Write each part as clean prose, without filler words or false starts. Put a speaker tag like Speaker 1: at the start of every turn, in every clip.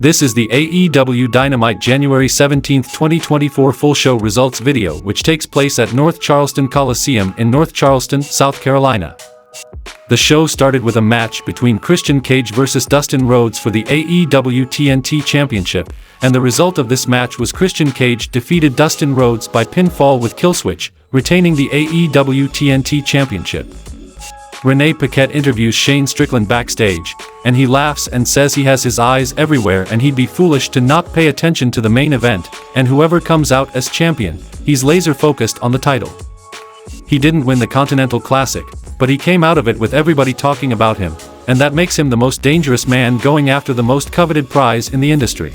Speaker 1: This is the AEW Dynamite January 17, 2024 full show results video which takes place at North Charleston Coliseum in North Charleston, South Carolina. The show started with a match between Christian Cage vs. Dustin Rhodes for the AEW TNT Championship, and the result of this match was Christian Cage defeated Dustin Rhodes by pinfall with killswitch, retaining the AEW TNT Championship. Renee Paquette interviews Shane Strickland backstage, and he laughs and says he has his eyes everywhere and he'd be foolish to not pay attention to the main event, and whoever comes out as champion, he's laser focused on the title. He didn't win the Continental Classic, but he came out of it with everybody talking about him, and that makes him the most dangerous man going after the most coveted prize in the industry.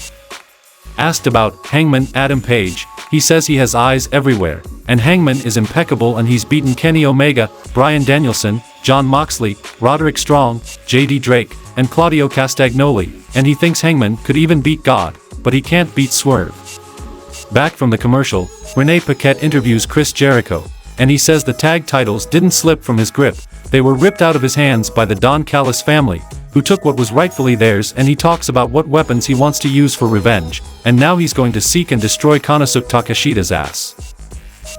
Speaker 1: Asked about Hangman Page, he says he has eyes everywhere, and Hangman is impeccable and he's beaten Kenny Omega, Bryan Danielson, Jon Moxley, Roderick Strong, JD Drake, and Claudio Castagnoli, and he thinks Hangman could even beat God, but he can't beat Swerve. Back from the commercial, Renee Paquette interviews Chris Jericho, and he says the tag titles didn't slip from his grip, they were ripped out of his hands by the Don Callis family, who took what was rightfully theirs, and he talks about what weapons he wants to use for revenge, and now he's going to seek and destroy Konosuke Takeshida's ass.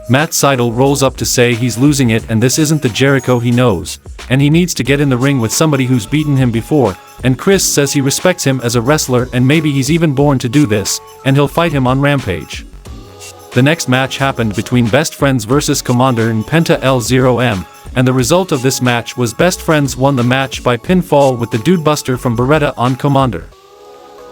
Speaker 1: Matt Sydal rolls up to say he's losing it and this isn't the Jericho he knows, and he needs to get in the ring with somebody who's beaten him before, and Chris says he respects him as a wrestler and maybe he's even born to do this, and he'll fight him on Rampage. The next match happened between Best Friends vs. Commander and Penta L0M, and the result of this match was Best Friends won the match by pinfall with the Dude Buster from Beretta on Commander.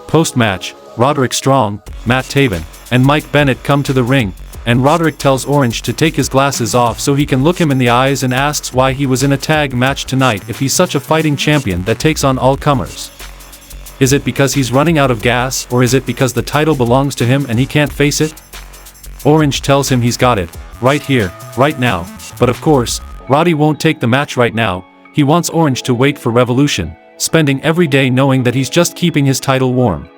Speaker 1: Post-match, Roderick Strong, Matt Taven, and Mike Bennett come to the ring, and Roderick tells Orange to take his glasses off so he can look him in the eyes and asks why he was in a tag match tonight if he's such a fighting champion that takes on all comers. Is it because he's running out of gas, or is it because the title belongs to him and he can't face it? Orange tells him he's got it, right here, right now, but of course, Roddy won't take the match right now, he wants Orange to wait for Revolution, spending every day knowing that he's just keeping his title warm.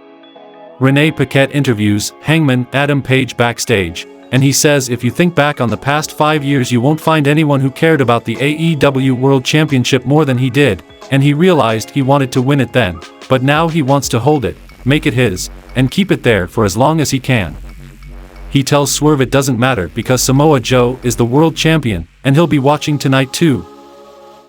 Speaker 1: Renee Paquette interviews Hangman Page backstage, and he says if you think back on the past 5 years you won't find anyone who cared about the AEW World Championship more than he did, and he realized he wanted to win it then, but now he wants to hold it, make it his, and keep it there for as long as he can. He tells Swerve it doesn't matter because Samoa Joe is the world champion, and he'll be watching tonight too.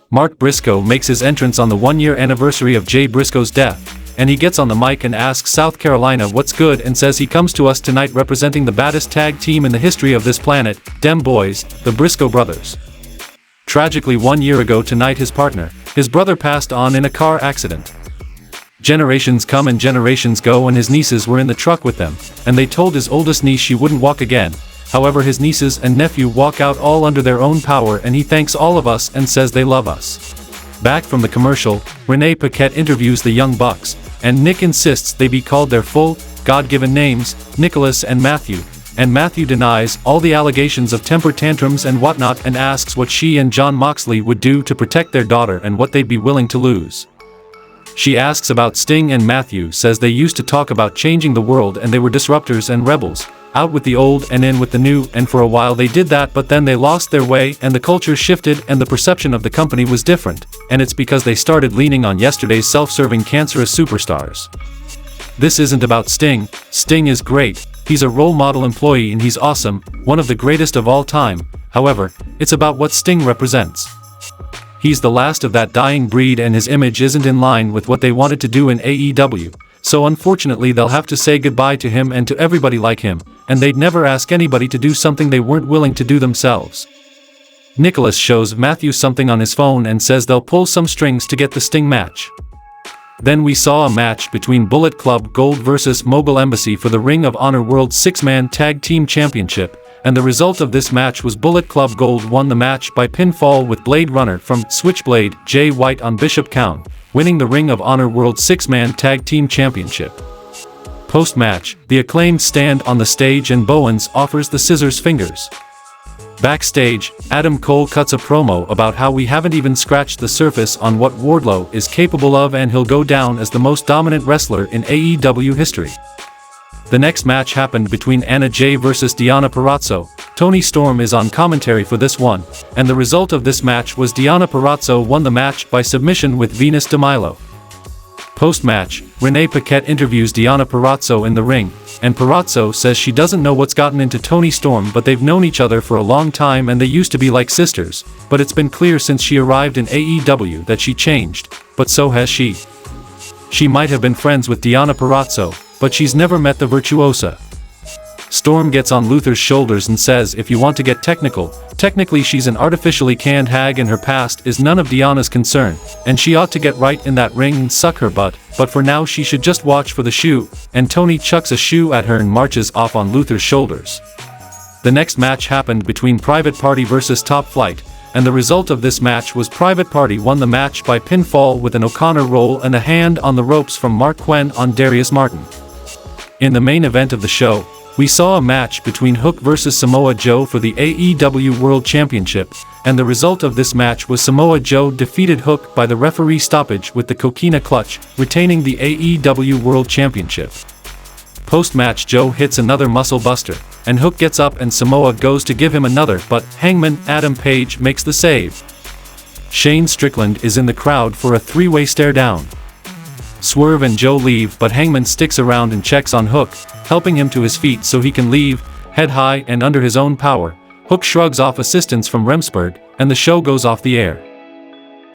Speaker 1: Mark Briscoe makes his entrance on the 1-year anniversary of Jay Briscoe's death, and he gets on the mic and asks South Carolina what's good and says he comes to us tonight representing the baddest tag team in the history of this planet, Dem Boys, the Briscoe brothers. Tragically 1 year ago tonight his brother passed on in a car accident. Generations come and generations go, and his nieces were in the truck with them, and they told his oldest niece she wouldn't walk again. However, his nieces and nephew walk out all under their own power, and he thanks all of us and says they love us. Back from the commercial, Renee Paquette interviews the Young Bucks, and Nick insists they be called their full, God-given names, Nicholas and Matthew, and Matthew denies all the allegations of temper tantrums and whatnot and asks what she and Jon Moxley would do to protect their daughter and what they'd be willing to lose. She asks about Sting, and Matthew says they used to talk about changing the world and they were disruptors and rebels, out with the old and in with the new, and for a while they did that, but then they lost their way and the culture shifted and the perception of the company was different, and it's because they started leaning on yesterday's self-serving cancerous superstars. This isn't about Sting. Sting is great, he's a role model employee and he's awesome, one of the greatest of all time, however, it's about what Sting represents. He's the last of that dying breed and his image isn't in line with what they wanted to do in AEW, so unfortunately they'll have to say goodbye to him and to everybody like him, and they'd never ask anybody to do something they weren't willing to do themselves. Nicholas shows Matthew something on his phone and says they'll pull some strings to get the Sting match. Then we saw a match between Bullet Club Gold vs. Mogul Embassy for the Ring of Honor World 6-Man Tag Team Championship, and the result of this match was Bullet Club Gold won the match by pinfall with Blade Runner from Switchblade, Jay White on Bishop Count, winning the Ring of Honor World 6-Man Tag Team Championship. Post-match, the Acclaimed stand on the stage and Bowens offers the scissors fingers. Backstage, Adam Cole cuts a promo about how we haven't even scratched the surface on what Wardlow is capable of and he'll go down as the most dominant wrestler in AEW history. The next match happened between Anna Jay vs. Deonna Purrazzo. Toni Storm is on commentary for this one, and the result of this match was Deonna Purrazzo won the match by submission with Venus de Milo. Post-match, Renee Paquette interviews Deonna Purrazzo in the ring, and Purrazzo says she doesn't know what's gotten into Toni Storm, but they've known each other for a long time and they used to be like sisters, but it's been clear since she arrived in AEW that she changed, but so has she. She might have been friends with Deonna Purrazzo, but she's never met the virtuosa. Storm gets on Luther's shoulders and says if you want to get technically she's an artificially canned hag and her past is none of Deonna's concern, and she ought to get right in that ring and suck her butt, but for now she should just watch for the shoe, and Toni chucks a shoe at her and marches off on Luther's shoulders. The next match happened between Private Party versus Top Flight, and the result of this match was Private Party won the match by pinfall with an O'Connor roll and a hand on the ropes from Mark Quinn on Darius Martin. In the main event of the show, we saw a match between Hook versus Samoa Joe for the AEW World Championship, and the result of this match was Samoa Joe defeated Hook by the referee stoppage with the Coquina Clutch, retaining the AEW World Championship. Post-match, Joe hits another muscle buster, and Hook gets up and Samoa goes to give him another, but Hangman Adam Page makes the save. Shane Strickland is in the crowd for a three-way stare down. Swerve and Joe leave, but Hangman sticks around and checks on Hook, helping him to his feet so he can leave, head high and under his own power. Hook shrugs off assistance from Remsburg, and the show goes off the air.